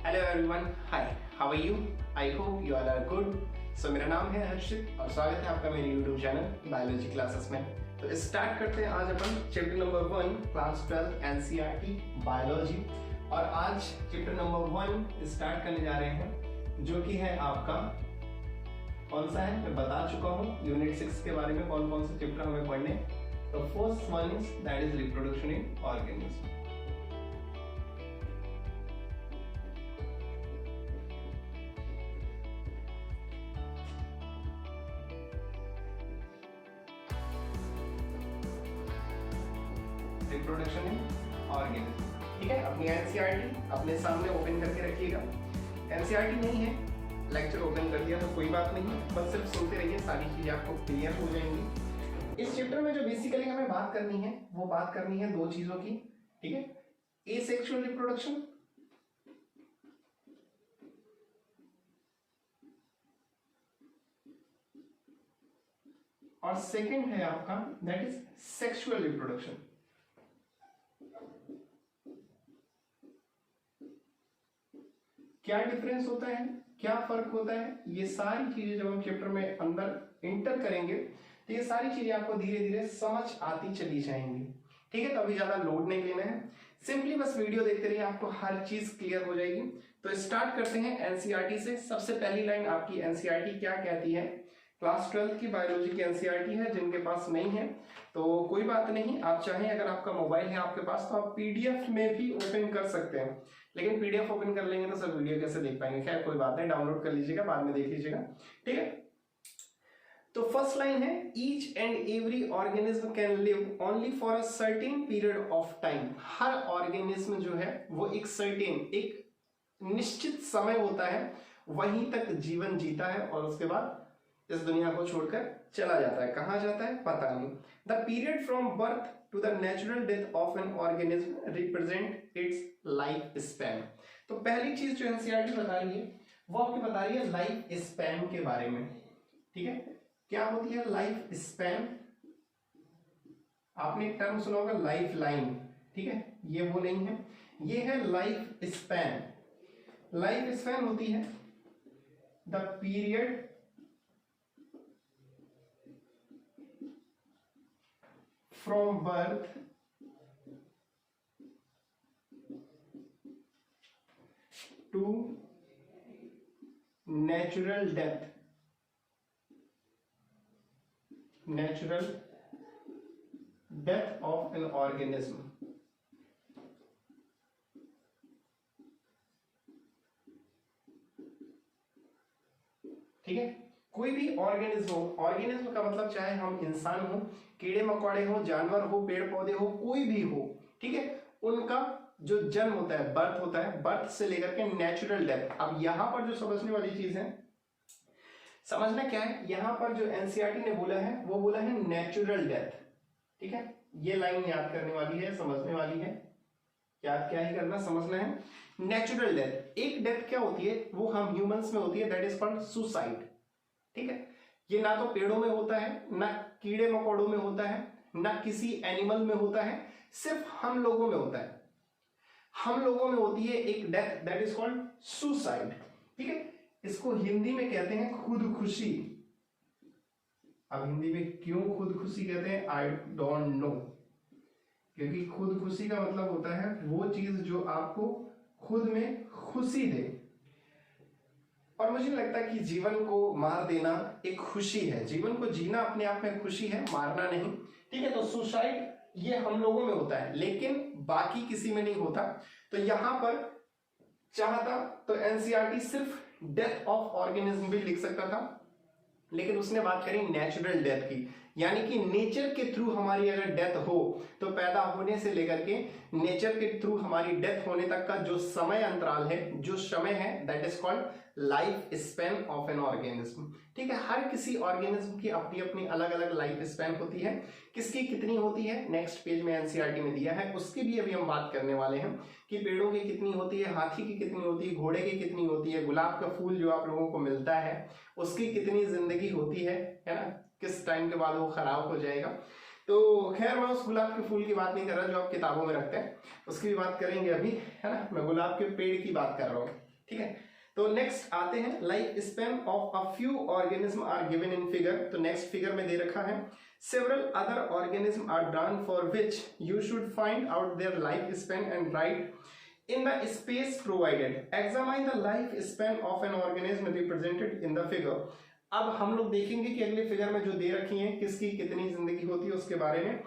Hello everyone, hi, how are you? I hope you all are good. So मेरा नाम है हर्षित और स्वागत है आपका मेरे यूट्यूब चैनल बायोलॉजी क्लासेस में। तो स्टार्ट करते हैं आज अपन chapter number 1 class 12 NCERT biology. और आज चैप्टर नंबर 1 स्टार्ट करने जा रहे हैं जो कि है आपका कौन सा है मैं बता चुका हूँ यूनिट 6 के बारे में कौन कौन से चैप्टर हमें पढ़ने। तो first one is that is reproduction in organism. Reproduction in organism, ठीक है। अपनी एनसीईआरटी अपने सामने ओपन करके रखिएगा। एनसीईआरटी नहीं है, लेक्चर ओपन कर दिया तो कोई बात नहीं, बस सिर्फ सुनते रहिए, सारी चीजें आपको क्लियर हो जाएंगी। इस चैप्टर में जो बेसिकली हमें बात करनी है वो बात करनी है दो चीजों की, ठीक है। एसेक्सुअल रिप्रोडक्शन और सेकंड है आपका दैट इज सेक्सुअल रिप्रोडक्शन। क्या डिफरेंस होता है, क्या फर्क होता है, ये सारी चीजें जब हम चैप्टर में अंदर इंटर करेंगे तो ये सारी चीजें आपको धीरे धीरे समझ आती चली जाएंगी, ठीक है। तो अभी ज्यादा लोड नहीं लेना है, सिंपली बस वीडियो देखते रहिए, आपको हर चीज क्लियर हो जाएगी। तो स्टार्ट करते हैं एनसीईआरटी से। सबसे पहली लाइन आपकी एनसीईआरटी क्या कहती है? क्लास 12 की बायोलॉजी की एनसीईआरटी है, जिनके पास नहीं है तो कोई बात नहीं, आप चाहें अगर आपका मोबाइल है आपके पास तो आप पीडीएफ में भी ओपन कर सकते हैं, लेकिन पीडीएफ ओपन कर लेंगे तो सब वीडियो कैसे देख पाएंगे। खैर कोई बात नहीं, डाउनलोड कर लीजिएगा, बाद में देख लीजिएगा, ठीक है। तो फर्स्ट लाइन है each and every organism can live only for a certain period of time. Her organism जो है वो एक सर्टेन, एक निश्चित समय होता है, वहीं तक जीवन जीता है और उसके बाद इस दुनिया को छोड़कर चला जाता है। कहां जाता है पता नहीं। The period from birth to the natural death of an organism represent its life span. तो पहली चीज जो एनसीईआरटी बता रही है वो आपकी बता रही है लाइफ स्पैन के बारे में, ठीक है। क्या होती है लाइफ स्पैन? आपने एक टर्म सुना होगा लाइफ लाइन, ठीक है, ये वो नहीं है, ये है लाइफ स्पैन। लाइफ स्पैन होती है the period from birth to natural death, natural death of an organism, ठीक है। कोई भी ऑर्गेनिज्म हो, ऑर्गेनिज्म का मतलब चाहे हम इंसान हो, कीड़े मकोड़े हो, जानवर हो, पेड़ पौधे हो, कोई भी हो, ठीक है, उनका जो जन्म होता है, बर्थ होता है, बर्थ से लेकर के नेचुरल डेथ। अब यहां पर जो समझने वाली चीज है, समझना क्या है, यहां पर जो एनसीईआरटी ने बोला है वो बोला है नेचुरल डेथ, ठीक है। ये लाइन याद करने वाली है, समझने वाली है, याद क्या ही करना, समझना है। नेचुरल डेथ, एक डेथ क्या होती है वो हम ह्यूमंस में होती है, दैट इज कॉल्ड सुसाइड, ठीक है। ये ना तो पेड़ों में होता है, ना कीड़े मकोड़ों में होता है, ना किसी एनिमल में होता है, सिर्फ हम लोगों में होता है। हम लोगों में होती है एक death, that is called suicide, ठीक है। इसको हिंदी में कहते हैं खुदकुशी। अब हिंदी में क्यों खुदकुशी कहते हैं आई डोंट नो, क्योंकि खुदकुशी का मतलब होता है वो चीज जो आपको खुद में खुशी दे। और मुझे लगता है कि जीवन को मार देना एक खुशी है, जीवन को जीना अपने आप में खुशी है, मारना नहीं, ठीक है। तो सुसाइड ये हम लोगों में होता है लेकिन बाकी किसी में नहीं होता। तो यहां पर चाहता तो एनसीईआरटी सिर्फ डेथ ऑफ ऑर्गेनिज्म भी लिख सकता था, लेकिन उसने बात करी नेचुरल डेथ की, यानी कि नेचर के थ्रू हमारी अगर डेथ हो तो पैदा होने से लेकर के नेचर के थ्रू हमारी डेथ होने तक का जो समय अंतराल है, जो समय है, that is called life span of an organism, ठीक है। हर किसी ऑर्गेनिज्म की अपनी अपनी अलग अलग लाइफ स्पैन होती है, किसकी कितनी होती है नेक्स्ट पेज में एनसीईआरटी में दिया है, उसकी भी अभी हम बात करने वाले हैं कि पेड़ों की कितनी होती है, हाथी की कितनी होती है, घोड़े की कितनी होती है, गुलाब का फूल जो आप लोगों को मिलता है उसकी कितनी जिंदगी होती है ना, किस टाइम के बाद वो खराब हो जाएगा। तो खैर मैं उस गुलाब के फूल की बात नहीं कर रहा जो आप किताबों में रखते हैं, उसकी भी बात करेंगे अभी, है ना। मैं गुलाब के पेड़ की बात कर रहा हूँ, ठीक है, तो नेक्स्ट आते हैं life span of a few organism are given in figure. तो नेक्स्ट फिगर में दे रखा है several other organism are drawn for which you should find out their life span and write in the space provided examine the life span of an organism represented in the figure। अब हम लोग देखेंगे कि अगले figure में जो दे रखी है किसकी कितनी जिंदगी होती है उसके बारे में।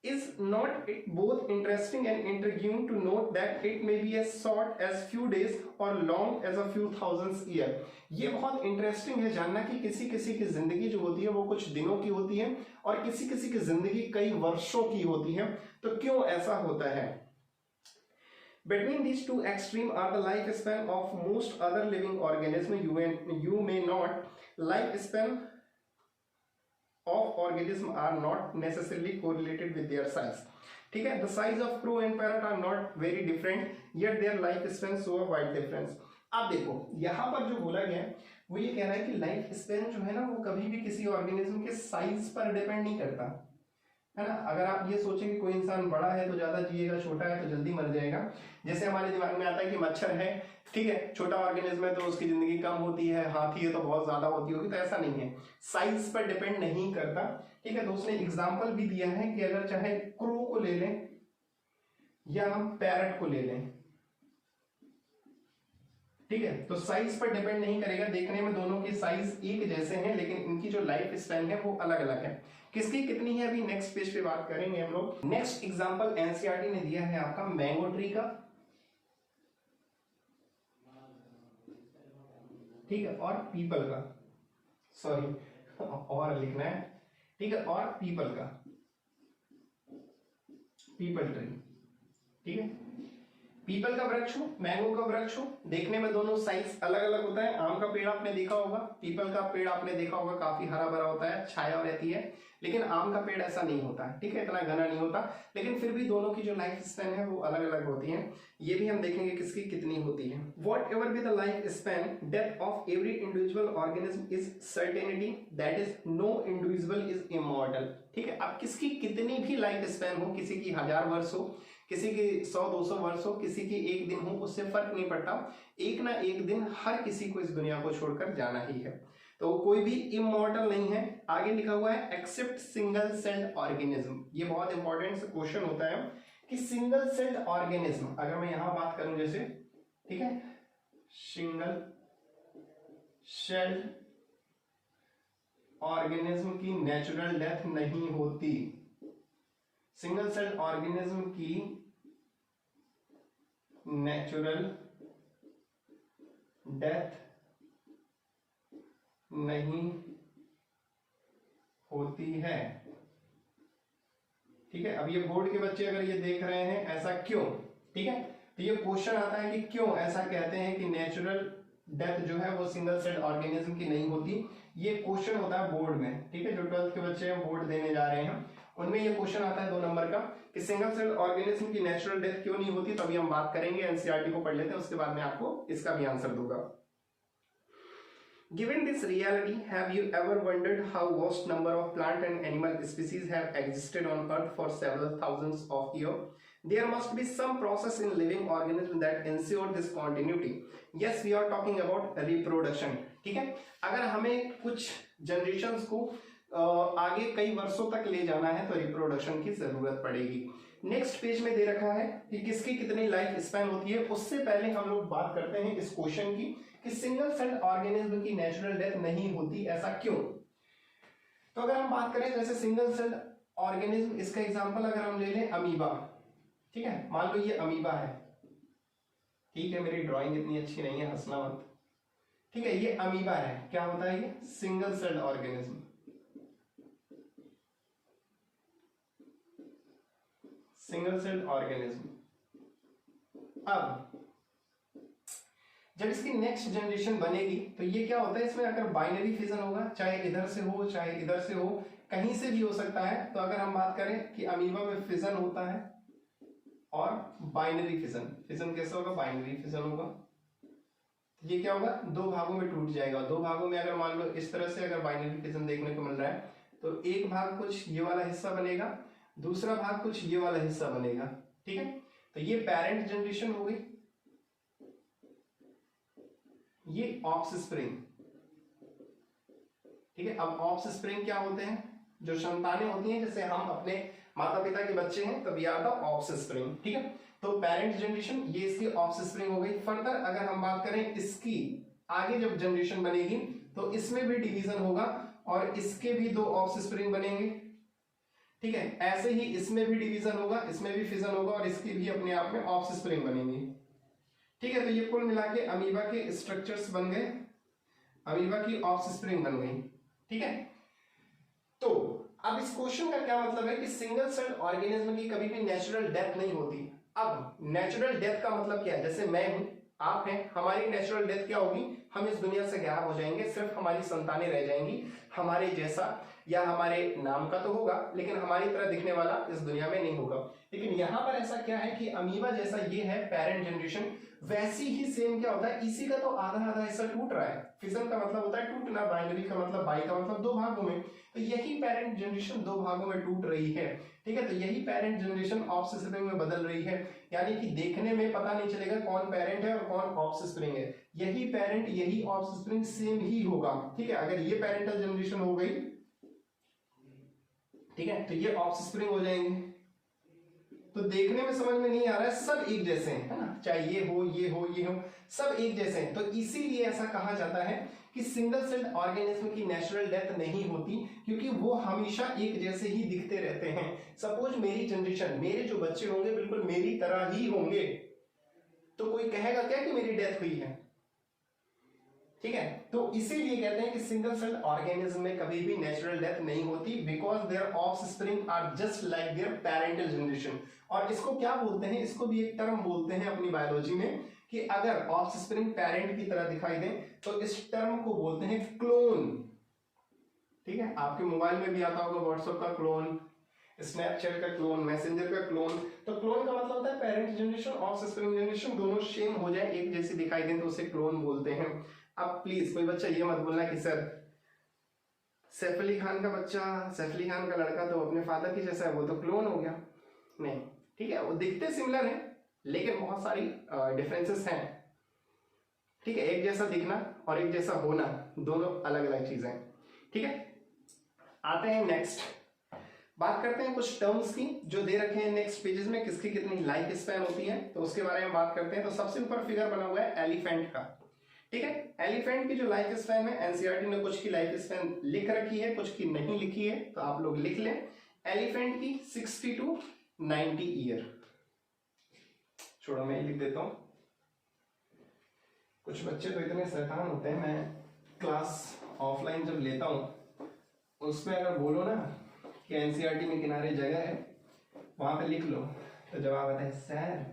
is not it both interesting and intriguing to note that it may be as short as few days or long as a few thousands year। ये बहुत इंटरेस्टिंग है जानना कि किसी किसी की जिंदगी जो होती है वो कुछ दिनों की होती है और किसी किसी की जिंदगी कई वर्षों की होती है। तो क्यों ऐसा होता है? Between these two extremes are the lifespan of most other living organisms। You may not lifespan of organisms are not necessarily correlated with their size। ठीक है, the size of crow and parrot are not very different yet their lifespan show a wide difference। अब देखो यहाँ पर जो बोला गया है वो ये कह रहा है कि लाइफ स्पेन जो है ना वो कभी भी किसी ऑर्गेनिज्म के साइज पर डिपेंड नहीं करता है ना। अगर आप ये सोचें कि कोई इंसान बड़ा है तो ज्यादा जिएगा, छोटा है तो जल्दी मर जाएगा, जैसे हमारे दिमाग में आता है कि मच्छर है, ठीक है, छोटा ऑर्गेनिज्म है तो उसकी जिंदगी कम होती है, हाथी है तो बहुत ज्यादा होती होगी, तो ऐसा नहीं है, साइज पर डिपेंड नहीं करता। ठीक है, तो उसने एग्जाम्पल भी दिया है कि अगर चाहे क्रो को ले लें या हम पैरट को ले लें, ठीक है, तो साइज पर डिपेंड नहीं करेगा। देखने में दोनों की साइज एक जैसे हैं लेकिन इनकी जो लाइफ स्पैन है वो अलग अलग है। किसकी कितनी है अभी नेक्स्ट पेज पे बात करेंगे हम लोग। नेक्स्ट एग्जांपल एनसीईआरटी ने दिया है आपका मैंगो ट्री का, ठीक है, और पीपल का, सॉरी और लिखना है, ठीक है, और पीपल का, पीपल ट्री, ठीक है, पीपल का वृक्ष हो, मैंगो का वृक्ष हो, देखने में दोनों साइज अलग अलग होता है। आम का पेड़ आपने देखा होगा, पीपल का पेड़ आपने देखा होगा, काफी हरा भरा होता है, छाया रहती है, लेकिन आम का पेड़ ऐसा नहीं होता, ठीक है, इतना घना नहीं होता, लेकिन फिर भी दोनों की जो लाइफ स्पैन है वो अलग अलग होती है। ये भी हम देखेंगे किसकी कितनी होती है। Whatever be the life span, death of every individual organism is certainty, that is no individual is immortal. ठीक है, अब किसकी कितनी भी लाइफ स्पैन हो, किसी की 1000 वर्ष हो, किसी की 100-200 वर्ष हो, किसी की एक दिन हो, उससे फर्क नहीं पड़ता, एक ना एक दिन हर किसी को इस दुनिया को छोड़कर जाना ही है, तो कोई भी इमॉर्टल नहीं है। आगे लिखा हुआ है एक्सेप्ट सिंगल सेल्ड ऑर्गेनिज्म। ये बहुत इंपॉर्टेंट क्वेश्चन होता है कि सिंगल सेल्ड ऑर्गेनिज्म, अगर मैं यहां बात करूं जैसे, ठीक है, सिंगल सेल्ड ऑर्गेनिज्म की नेचुरल डेथ नहीं होती, सिंगल सेल ऑर्गेनिज्म की नेचुरल डेथ नहीं होती है। ठीक है, अब ये बोर्ड के बच्चे अगर ये देख रहे हैं ऐसा क्यों, ठीक है, तो ये क्वेश्चन आता है कि क्यों ऐसा कहते हैं कि नेचुरल डेथ जो है वो सिंगल सेल ऑर्गेनिज्म की नहीं होती। ये क्वेश्चन होता है बोर्ड में, ठीक है, जो 12th के बच्चे बोर्ड देने जा रहे हैं उनमें ये क्वेश्चन आता है 2 नंबर का कि सिंगल सेल ऑर्गेनिज्म की नेचुरल डेथ क्यों नहीं होती। तो अभी हम बात करेंगे, एनसीईआरटी को पढ़ लेते हैं, उसके बाद में आपको इसका भी आंसर दूंगा। Given this reality, have you ever wondered how vast number of plant and animal species have existed on Earth for several thousands of years? There must be some process in living organisms that ensure this continuity. Yes, we are talking about reproduction. ठीक है, अगर हमें कुछ generations को आगे कई वर्षों तक ले जाना है तो रिप्रोडक्शन की जरूरत पड़ेगी। नेक्स्ट पेज में दे रखा है कि किसकी कितनी लाइफ स्पैन होती है। उससे पहले हम लोग बात करते हैं इस क्वेश्चन की कि सिंगल सेल ऑर्गेनिज्म की नेचुरल डेथ नहीं होती, ऐसा क्यों। तो अगर हम बात करें जैसे सिंगल सेल ऑर्गेनिज्म, इसका एग्जांपल अगर हम ले लें अमीबा, ठीक है, मान लो ये अमीबा है, ठीक है, मेरी ड्राइंग इतनी अच्छी नहीं है, हंसना मत, ठीक है, ये अमीबा है, क्या होता है ये single cell organism, single cell organism. अब जब इसकी नेक्स्ट जनरेशन बनेगी तो ये क्या होता है, इसमें अगर बाइनरी फिजन होगा, चाहे इधर से हो चाहे इधर से हो, कहीं से भी हो सकता है। तो अगर हम बात करें कि अमीबा में फिजन होता है और बाइनरी फिजन, फिजन कैसे होगा, बाइनरी फिजन होगा, तो ये क्या होगा, 2 भागों में टूट जाएगा। 2 भागों में अगर मान लो इस तरह से अगर बाइनरी फिजन देखने को मिल रहा है तो एक भाग कुछ ये वाला हिस्सा बनेगा, दूसरा भाग कुछ ये वाला हिस्सा बनेगा, ठीक है, तो ये पेरेंट जनरेशन हो गई। ये ऑप्स स्प्रिंग, ठीक है। अब ऑप्स स्प्रिंग क्या होते हैं? जो संतानें होती हैं, जैसे हम अपने माता पिता के बच्चे हैं, तब याद था ऑप्स स्प्रिंग, ठीक है। तो पेरेंट जनरेशन ये इसकी ऑप्स स्प्रिंग हो गई। फर्दर अगर हम बात करें इसकी आगे जब जनरेशन बनेगी तो इसमें भी डिवीजन होगा और इसके भी दो ऑप्स स्प्रिंग बनेंगे, ठीक है। ऐसे ही इसमें भी डिवीजन होगा, इसमें भी फिजन होगा और इसकी भी अपने आप में ऑप्स स्प्रिंग बनेंगी, ठीक है। तो ये कुल मिला के अमीबा के स्ट्रक्चर्स बन गए, अमीबा की ऑप्स स्प्रिंग बन गई, ठीक है। तो अब इस क्वेश्चन का क्या मतलब है कि सिंगल सेल ऑर्गेनिज्म की कभी भी नेचुरल डेथ नहीं होती। अब नेचुरल डेथ का मतलब क्या है? जैसे मैं हूं, आप हैं, हमारी नेचुरल डेथ क्या होगी? हम इस दुनिया से गायब हो जाएंगे, सिर्फ हमारी संतानें रह जाएंगी, हमारे जैसा या हमारे नाम का तो होगा लेकिन हमारी तरह दिखने वाला इस दुनिया में नहीं होगा। लेकिन यहां पर ऐसा क्या है कि अमीबा जैसा ये है पेरेंट जनरेशन, वैसी ही सेम क्या होता है, इसी का तो आधा आधा हिस्सा टूट रहा है। फिजन का मतलब होता है टूटना, बाइनरी का मतलब बाई का मतलब दो भागों में, तो यही पेरेंट जनरेशन दो भागों में टूट रही है, ठीक है। तो यही पेरेंट जनरेशन ऑप्स स्प्रिंग में बदल रही है, यानी कि देखने में पता नहीं चलेगा कौन पेरेंट है और कौन ऑप्स स्प्रिंग है। यही पेरेंट यही ऑप्स स्प्रिंग सेम ही होगा, ठीक है। अगर ये पेरेंटल जनरेशन हो गई, ठीक है, तो ये ऑप्स स्प्रिंग हो जाएंगे। तो देखने में समझ में नहीं आ रहा है, सब एक जैसे हैं, है ना, चाहे ये हो ये हो ये हो, सब एक जैसे हैं। तो इसीलिए ऐसा कहा जाता है कि सिंगल सेल्ड ऑर्गेनिज्म की नेचुरल डेथ नहीं होती, क्योंकि वो हमेशा एक जैसे ही दिखते रहते हैं। सपोज मेरी जनरेशन, मेरे जो बच्चे होंगे बिल्कुल मेरी तरह ही होंगे, तो कोई कहेगा क्या कि मेरी डेथ हुई है, ठीक है। तो इसीलिए कहते हैं कि सिंगल सेल ऑर्गेनिज्म में कभी भी नेचुरल डेथ नहीं होती, because their offspring are just like their parental generation. और इसको क्या बोलते हैं? इसको भी एक टर्म बोलते हैं अपनी बायोलॉजी में कि अगर ऑफस्प्रिंग पेरेंट की तरह दिखाई दे तो इस टर्म को बोलते हैं क्लोन, ठीक है। आपके मोबाइल में भी आता होगा व्हाट्सएप का क्लोन, स्नैपचैट का क्लोन, मैसेंजर का क्लोन। तो क्लोन का मतलब होता है पेरेंट जनरेशन ऑफस्प्रिंग जनरेशन दोनों सेम हो जाए, एक जैसी दिखाई दे, तो उसे क्लोन बोलते हैं। अब प्लीज कोई बच्चा ये मत बोलना कि सर सैफ अली खान का बच्चा, सैफ अली खान का लड़का तो अपने फादर की जैसा है, वो तो क्लोन हो गया। नहीं, ठीक है, वो दिखते सिमिलर हैं लेकिन बहुत सारी डिफरेंसेस हैं, ठीक है। एक जैसा दिखना और एक जैसा होना दोनों अलग अलग चीजें, ठीक है। आते हैं नेक्स्ट, बात करते हैं कुछ टर्म्स की जो दे रखे हैं नेक्स्ट पेजेस में, किसकी कितनी लाइफ स्पैन होती है, तो उसके बारे में बात करते हैं। तो सबसे ऊपर फिगर बना हुआ है एलिफेंट का, ठीक है। एलिफेंट की जो लाइफ स्पैन है, एनसीईआरटी ने कुछ की लाइफ स्पैन लिख रखी है, कुछ की नहीं लिखी है, तो आप लोग लिख लें। एलिफेंट की 60 to 90 ईयर, छोड़ो मैं लिख देता हूं। कुछ बच्चे तो इतने शैतान होते हैं, मैं क्लास ऑफलाइन जब लेता हूं उसमें अगर बोलो ना कि एनसीईआरटी में किनारे जगह है वहां पे लिख लो, तो जवाब आता है सर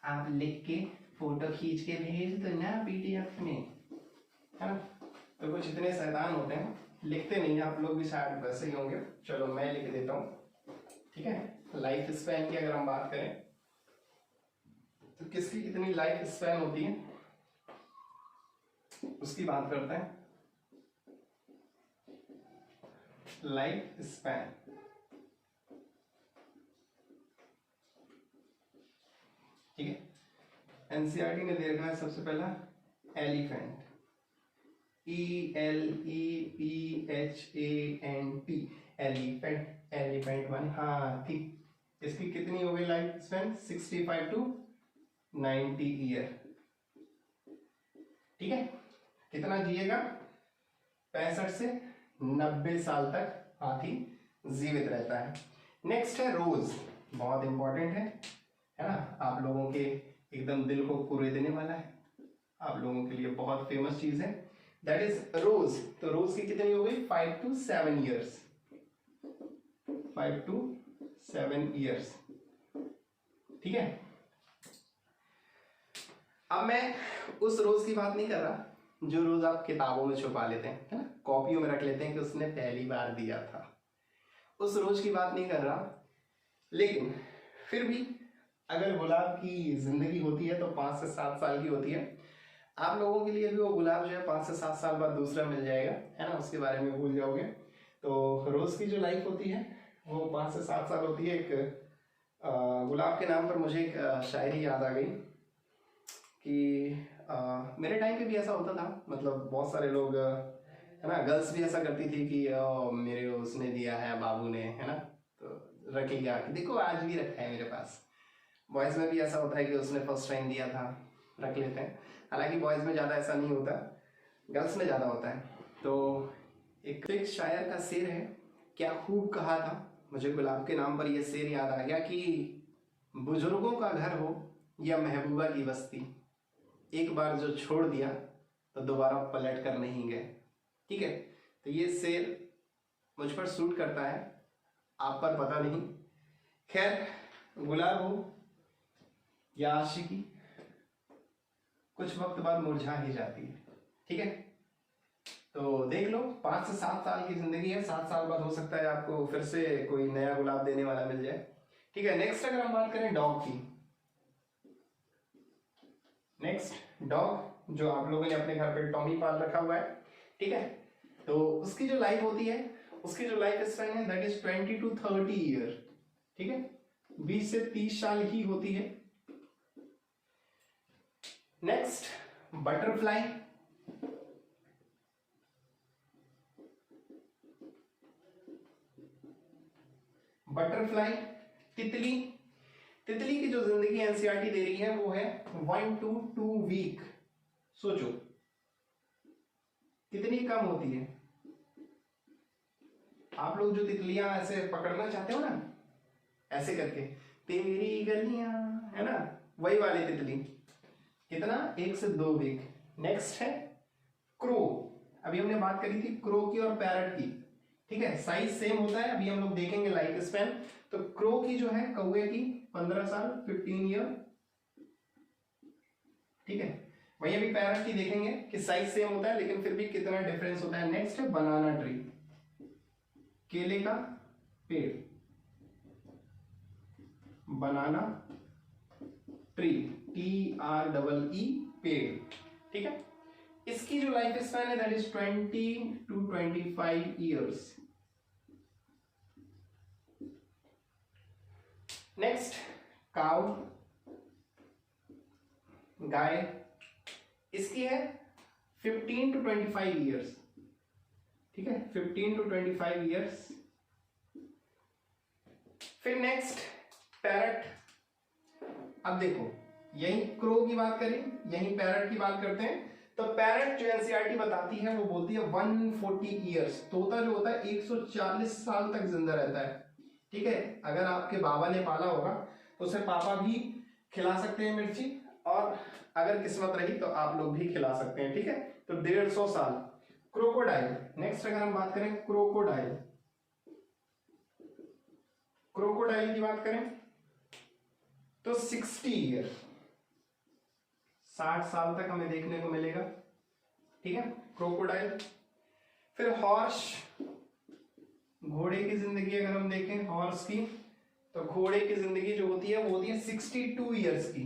आप लिख के फोटो खींच के भेज दो ना पीडीएफ में, है ना। तो कुछ इतने शैतान होते हैं, लिखते नहीं, आप लोग भी शायद वैसे ही होंगे। चलो मैं लिख देता हूँ, ठीक है। लाइफ स्पैन की अगर हम बात करें तो किसकी कितनी लाइफ स्पैन होती है उसकी बात करते हैं। लाइफ स्पैन, ठीक है। एनसीईआरटी ने दे रखा है सबसे पहला elephant, ELEPHANT, elephant, elephant one, हाँ ठीक। इसकी कितनी हो गई लाइफ स्पैन? 65 to 90 ईयर, ठीक है। कितना जिएगा? 65 से 90 साल तक हाथी जीवित रहता है। नेक्स्ट है रोज, बहुत इंपॉर्टेंट है ना, आप लोगों के एकदम दिल को कुरेदने वाला है, आप लोगों के लिए बहुत फेमस चीज है, दैट इज रोज। तो रोज की कितनी हो गई? 5 to 7 ईयर्स, 5 to 7 ईयर्स, ठीक है। अब मैं उस रोज की बात नहीं कर रहा जो रोज आप किताबों में छुपा लेते हैं, है ना, कॉपियों में रख लेते हैं कि उसने पहली बार दिया था, उस रोज की बात नहीं कर रहा। लेकिन फिर भी अगर गुलाब की जिंदगी होती है तो 5 से 7 साल की होती है। आप लोगों के लिए भी वो गुलाब जो है 5 से 7 साल बाद दूसरा मिल जाएगा, है ना, उसके बारे में भूल जाओगे। तो रोज की जो लाइफ होती है वो 5 से 7 साल होती है। एक गुलाब के नाम पर मुझे एक शायरी याद आ गई कि मेरे टाइम पे भी ऐसा होता था, मतलब बहुत सारे लोग है ना, गर्ल्स भी ऐसा करती थी कि मेरे उसने दिया है बाबू ने, है ना, तो रख लिया कि देखो आज भी रखा है मेरे पास। बॉयज़ में भी ऐसा होता है कि उसने फर्स्ट टाइम दिया था, रख लेते हैं। हालांकि बॉयज़ में ज़्यादा ऐसा नहीं होता, गर्ल्स में ज़्यादा होता है। तो एक शायर का शेर है, क्या खूब कहा था, मुझे गुलाब के नाम पर यह शेर याद आ गया कि बुजुर्गों का घर हो या महबूबा की बस्ती, एक बार जो छोड़ दिया तो दोबारा पलट कर नहीं गए। ठीक है, तो ये शेर मुझ पर सूट करता है, आप पर पता नहीं। खैर, गुलाब हो या आशिकी, कुछ वक्त बाद मुरझा ही जाती है। ठीक है, तो देख लो 5 से 7 साल की जिंदगी है, 7 साल बाद हो सकता है आपको फिर से कोई नया गुलाब देने वाला मिल जाए। ठीक है, नेक्स्ट अगर हम बात करें डॉग की, नेक्स्ट डॉग जो आप लोगों ने अपने घर पे टॉमी पाल रखा हुआ है, ठीक है, तो उसकी जो लाइफ होती है, उसकी जो लाइफ स्पैन है दैट इज 20 to 30 ईयर। ठीक है, 20 से 30 साल ही होती है। नेक्स्ट बटरफ्लाई, बटरफ्लाई तितली, तितली की जो जिंदगी एनसीईआरटी दे रही है वो है 1 to 2 वीक। सोचो कितनी कम होती है। आप लोग जो तितलियां ऐसे पकड़ना चाहते हो ना, ऐसे करके तेरी गलियां, है ना, वही वाली तितली, कितना 1 से 2 वीक। नेक्स्ट है क्रो, अभी हमने बात करी थी क्रो की और पैरट की। ठीक है, साइज सेम होता है, अभी हम लोग देखेंगे लाइफ स्पैन। तो क्रो की जो है, कौवे की 15 साल 15 ईयर। ठीक है, वही अभी पैरट की देखेंगे कि साइज सेम होता है लेकिन फिर भी कितना डिफरेंस होता है। नेक्स्ट है बनाना ट्री, केले का पेड़, बनाना ट्री, TREE पेड़। ठीक है, इसकी जो लाइफ स्पैन है that is 20 to 25 years. Next cow, गाय, इसकी है 15 to 25 ईयर्स। ठीक है, 15 to 25 ईयर्स। फिर नेक्स्ट पैरट। अब देखो, यही क्रो की बात करें, यही पैरट की बात करते हैं। तो पैरट जो एनसीईआरटी बताती है वो बोलती है 140 ईयर्स। तोता जो होता है 140 साल तक जिंदा रहता है। ठीक है, अगर आपके बाबा ने पाला होगा तो उसे पापा भी खिला सकते हैं मिर्ची, और अगर किस्मत रही तो आप लोग भी खिला सकते हैं। ठीक है, तो 150 साल। क्रोकोडाइल, नेक्स्ट अगर हम बात करें क्रोकोडाइल, क्रोकोडाइल की बात करें तो 60 ईयर, 60 साल तक हमें देखने को मिलेगा। ठीक है, क्रोकोडाइल। फिर हॉर्स, घोड़े की जिंदगी अगर हम देखें हॉर्स की, तो घोड़े की जिंदगी जो होती है वो होती है 62 ईयर्स की।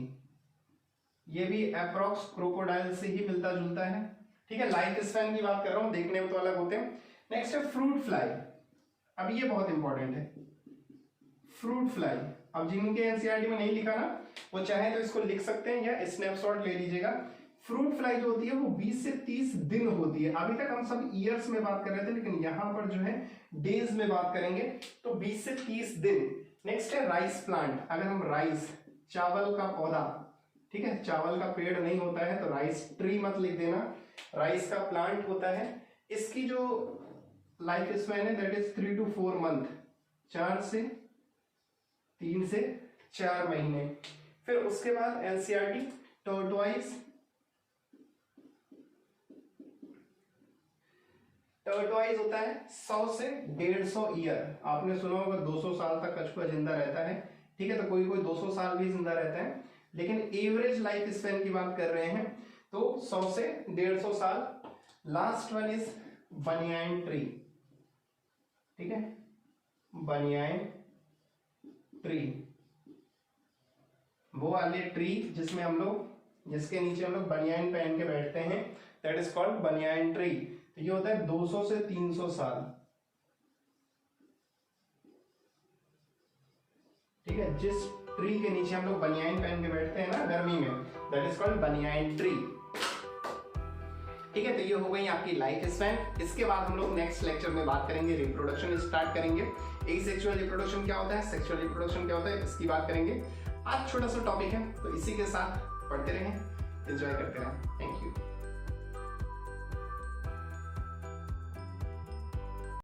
ये भी अप्रॉक्स क्रोकोडाइल से ही मिलता जुलता है। ठीक है, लाइफ स्पैन की बात कर रहा हूं, देखने में तो अलग होते हैं। नेक्स्ट है फ्रूट फ्लाई। अब ये बहुत इंपॉर्टेंट है, फ्रूट फ्लाई। अब जिनके एनसीईआरटी में नहीं लिखा ना, वो चाहे तो इसको लिख सकते हैं या स्नैपशॉट ले लीजिएगा। फ्रूट फ्लाई जो होती है वो 20 से 30 दिन होती है। अभी तक हम सब ईयर्स में बात कर रहे थे, लेकिन यहां पर जो है डेज में बात करेंगे, तो 20 से 30 दिन। नेक्स्ट है राइस प्लांट। अगर हम राइस, चावल का पौधा, ठीक है, चावल का पेड़ नहीं होता है तो राइस ट्री मत लिख देना, राइस का प्लांट होता है। इसकी जो लाइफ स्पैन है दैट इज 3 to 4 मंथ, 3 से 4 महीने। फिर उसके बाद एनसीईआरटी टर्टवाइज, टर्टवाइज होता है 100 से 150 ईयर। आपने सुना होगा 200 साल तक कछुआ जिंदा रहता है। ठीक है, तो कोई कोई 200 साल भी जिंदा रहता है, लेकिन एवरेज लाइफ स्पैन की बात कर रहे हैं तो 100 से 150 साल। Last one is banyan tree. ठीक है, बनियान ट्री, वो वाले ट्री जिसमें हम लोग, जिसके नीचे हम लोग बनियान पहन के बैठते हैं, that is called banyan tree. तो ये होता है 200 से 300 साल। ठीक है, जिस ट्री के नीचे हम लोग बनियान पहन के बैठते हैं ना गर्मी में, that is called banyan tree. ठीक है, तो ये हो गई आपकी लाइफ स्पैन। इसके बाद हम लोग नेक्स्ट लेक्चर में बात करेंगे, रिप्रोडक्शन स्टार्ट करेंगे। एसेक्सुअल रिप्रोडक्शन क्या होता है, सेक्सुअल रिप्रोडक्शन क्या होता है, इसकी बात करेंगे। आज छोटा सा टॉपिक है, तो इसी के साथ पढ़ते रहें, एंजॉय करते रहें। Thank you.